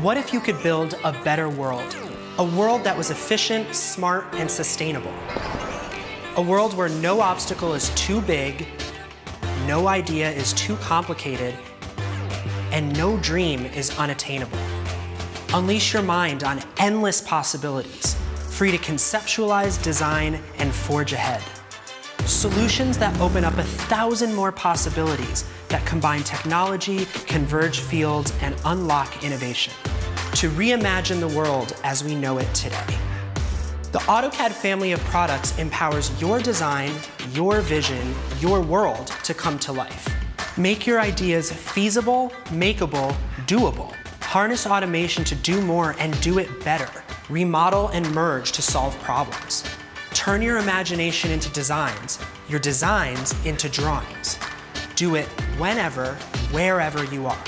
What if you could build a better world? A world that was efficient, smart, and sustainable. A world where no obstacle is too big, no idea is too complicated, and no dream is unattainable. Unleash your mind on endless possibilities, free to conceptualize, design, and forge ahead. Solutions that open up 1,000 more possibilities that combine technology, converge fields, and unlock innovation to reimagine the world as we know it today. The AutoCAD family of products empowers your design, your vision, your world to come to life. Make your ideas feasible, makeable, doable. Harness automation to do more and do it better. Remodel and merge to solve problems. Turn your imagination into designs, your designs into drawings. Do it whenever, wherever you are.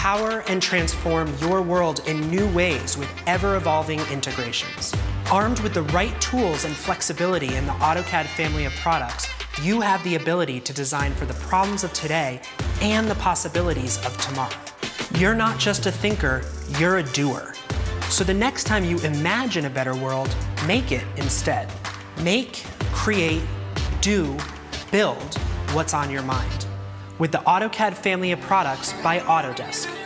Power and transform your world in new ways with ever-evolving integrations. Armed with the right tools and flexibility in the AutoCAD family of products, you have the ability to design for the problems of today and the possibilities of tomorrow. You're not just a thinker, you're a doer. So the next time you imagine a better world, make it instead. Make, create, do, build what's on your mind with the AutoCAD family of products by Autodesk.